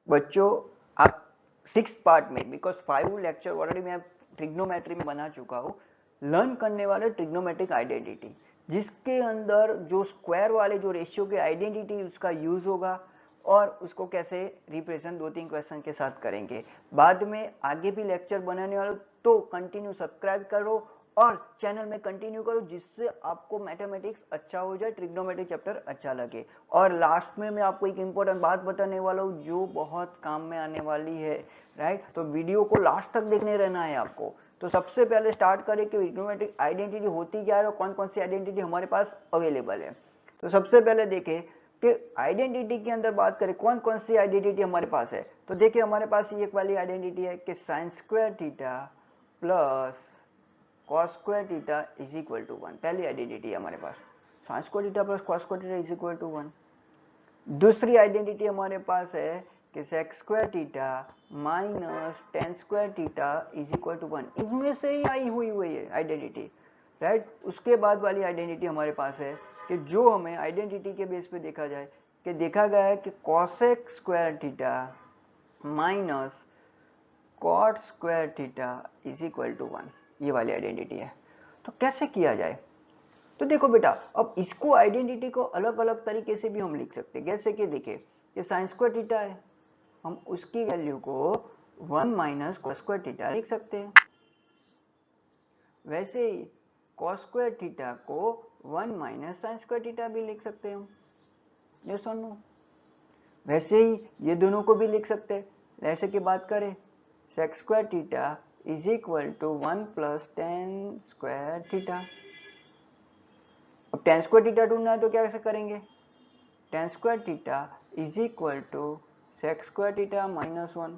बच्चों आप 6th part में, बिकॉज 5 लेक्चर ऑलरेडी मैं ट्रिग्नोमेट्री में बना चुका हूँ, लर्न करने वाले ट्रिग्नोमेट्रिक आइडेंटिटी, जिसके अंदर जो स्क्वायर वाले जो रेशियो के आइडेंटिटी उसका यूज होगा और उसको कैसे रिप्रेजेंट 2-3 क्वेश्चन के साथ करेंगे। बाद में आगे भी लेक्चर बनाने वाले, तो कंटिन्यू सब्सक्राइब करो और चैनल में कंटिन्यू करो, जिससे आपको मैथमेटिक्स अच्छा हो जाए, ट्रिग्नोमेट्रिक चैप्टर अच्छा लगे। और लास्ट में मैं आपको एक इंपॉर्टेंट बात बताने वाला हूँ जो बहुत काम में आने वाली है, राइट। तो वीडियो को लास्ट तक देखने रहना है आपको। तो सबसे पहले स्टार्ट करें कि ट्रिग्नोमेट्रिक आइडेंटिटी होती क्या है और कौन कौन सी आइडेंटिटी हमारे पास अवेलेबल है। तो सबसे पहले देखें कि आइडेंटिटी के अंदर बात करें कौन कौन सी आइडेंटिटी हमारे पास है। तो देखिए हमारे पास एक वाली आइडेंटिटी है कि sine square theta plus cos square theta is equal to 1। पहली आइडेंटिटी है हमारे पास, sine square theta plus cos square theta is equal to 1। दूसरी आइडेंटिटी हमारे पास है कि sec square theta minus tan square theta is equal to 1। इनमें से ही आई हुई है आइडेंटिटी, राइट। उसके बाद वाली आइडेंटिटी हमारे पास है कि जो हमें आइडेंटिटी के बेस पे देखा जाए कि देखा गया है कि cosec square theta minus cot square theta is equal to 1, ये वाली आइडेंटिटी है। तो कैसे किया जाए? तो देखो बेटा, अब इसको आइडेंटिटी को अलग अलग तरीके से भी हम लिख सकते हैं। जैसे कि देखिए ये साइन स्क्वायर थीटा है, हम उसकी वैल्यू को 1 माइनस कॉस स्क्वायर थीटा लिख सकते हैं। वैसे ही कॉस स्क्वायर थीटा को 1 माइनस साइन स्क्वायर थीटा भी लिख सकते हैं हम, ये सुनो। वैसे ही ये दोनों को भी लिख सकते हैं। ऐसे की बात करें, sec square theta is equal to 1 plus tan square theta. अब टेन स्क्वायर थीटा ढूंढना है तो कैसे करेंगे? Tan square theta is equal to sec square theta minus 1।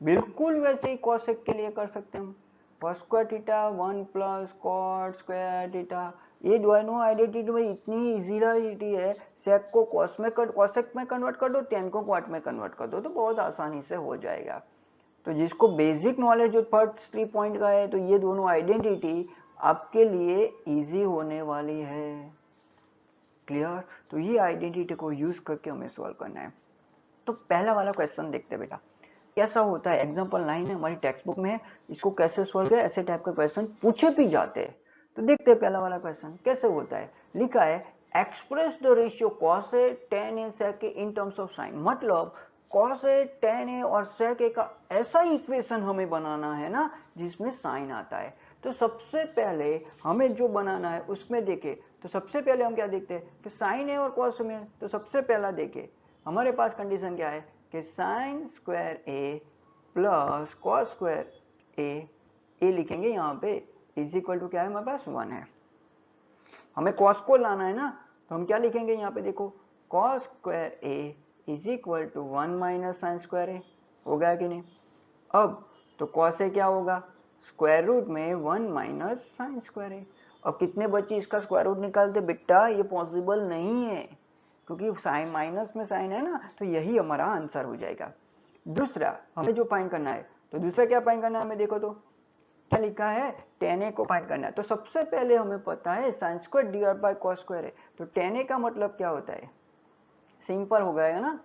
बिल्कुल वैसे ही कॉसेक के लिए कर सकते हैं हम, cos square theta 1 plus cot square theta. ये दोनों आइडेंटिटी में इतनी इजीलिटी है, सेक को कॉसेक में कन्वर्ट कर दो, टेन को कॉट में कन्वर्ट कर दो, तो बहुत आसानी से हो जाएगा। तो जिसको बेसिक नॉलेज जो फर्स्ट 3 पॉइंट का है, तो ये दोनों आइडेंटिटी आपके लिए इजी होने वाली है। क्लियर? तो ये आइडेंटिटी को यूज करके हमें सॉल्व करना है। तो पहला वाला क्वेश्चन देखते हैं बेटा, कैसा होता है। एग्जांपल 9 है हमारी टेक्स्ट बुक में, इसको कैसे सॉल्व किया, ऐसे टाइप का क्वेश्चन पूछे भी जाते हैं। तो देखते हैं पहला वाला क्वेश्चन कैसे होता है। लिखा है express the ratio cos a tan a sec a in terms of sin। मतलब cos a tan a और sec a का ऐसा इक्वेशन हमें बनाना है ना जिसमें साइन आता है। तो सबसे पहले हमें जो बनाना है उसमें देखे, तो सबसे पहले हम क्या देखते हैं कि साइन है और कॉस में। तो सबसे पहला देखे हमारे पास कंडीशन क्या है कि साइन स्क्वायर ए प्लस कॉस स्क्वायर ए लिखेंगे यहाँ पे, इज इक्वल टू क्या है हमारे पास 1 है। हमें कॉस को लाना है ना, तो हम क्या लिखेंगे यहाँ पे देखो, cos square a is equal to 1 minus sine square a. हो गया कि नहीं? अब तो कॉस ए क्या होगा, स्क्वायर रूट में 1 माइनस साइन स्क्वायर ए। अब कितने बच्चे इसका स्क्वायर रूट निकालते बेटा, ये पॉसिबल नहीं है क्योंकि साइन माइनस में साइन है ना, तो यही हमारा आंसर हो जाएगा। दूसरा हमें जो फाइंड करना है, तो दूसरा क्या फाइंड करना है हमें, देखो तो क्या लिखा है, टेन ए को फाइंड करना है। तो सबसे पहले हमें पता है sine square divide by cos square है, तो टेन ए का मतलब क्या होता है, सिंपल हो गया ना,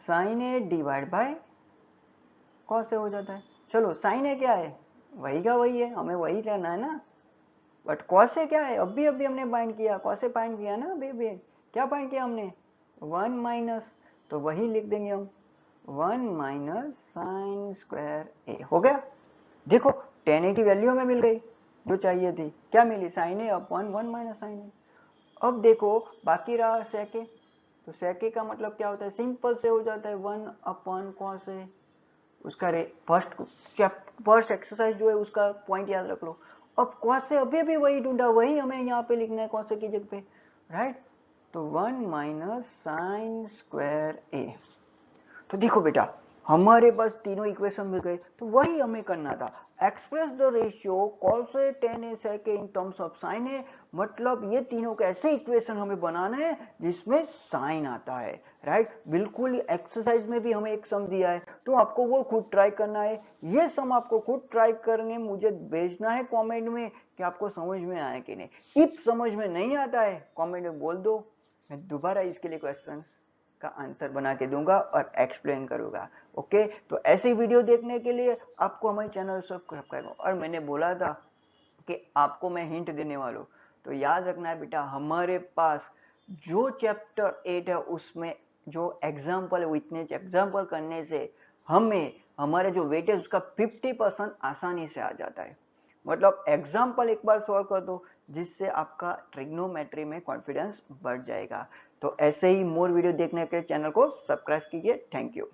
sine a divide by cos a हो जाता है। चलो साइन ए क्या है, वही का वही है, हमें वही लेना है ना। बट कॉस ए क्या है, अभी हमने फाइंड किया, कॉस ए फाइंड किया ना अभी क्या फाइंड किया हमने, 1 माइनस, तो वही लिख देंगे हम 1 माइनस साइन स्क्वायर ए। हो गया। देखो टेन ए की वैल्यू हमें मिल गई जो चाहिए थी, क्या मिली, साइन ए अपॉन 1 माइनस साइन ए। अब देखो बाकी रहा सेक ए, तो सेक ए का मतलब क्या होता है, सिंपल से हो जाता है 1 अपॉन कॉस ए। उसका फर्स्ट एक्सरसाइज जो है उसका पॉइंट याद रख लो। अब कॉस से अभी वही ढूंढा, वही हमें यहाँ पे लिखना है कॉस की जगह पे, राइट। तो 1 माइनस साइन स्क्वायर ए। तो देखो बेटा हमारे पास तीनों इक्वेशन मिल गए, तो वही हमें करना था, express the ratio cos a tan a sec a in terms of sin a। मतलब ये तीनों के ऐसे इक्वेशन हमें बनाना है जिसमें साइन आता है, राइट। बिल्कुल एक्सरसाइज में भी हमें एक सम दिया है, तो आपको वो खुद ट्राई करना है। ये सम आपको खुद ट्राई करने मुझे भेजना है कमेंट में कि आपको समझ में आया कि नहीं। इफ समझ में नहीं आता है कमेंट में बोल दो, मैं दोबारा इसके लिए क्वेश्चंस का आंसर बना के दूंगा और एक्सप्लेन करूंगा। ओके, तो ऐसी वीडियो देखने के लिए आपको हमारे चैनल सब्सक्राइब करना। और मैंने बोला था कि आपको मैं हिंट देने वाला हूँ, तो याद रखना है बेटा, हमारे पास जो चैप्टर 8 है उसमें जो एग्जाम्पल विथनेस एग्जाम्पल करने से हमें हमारे जो वेटेज उसका 50% आसानी से आ जाता है। मतलब एग्जाम्पल एक बार सॉल्व कर दो जिससे आपका ट्रिग्नोमेट्री में कॉन्फिडेंस बढ़ जाएगा। तो ऐसे ही मोर वीडियो देखने के लिए चैनल को सब्सक्राइब कीजिए। Thank you.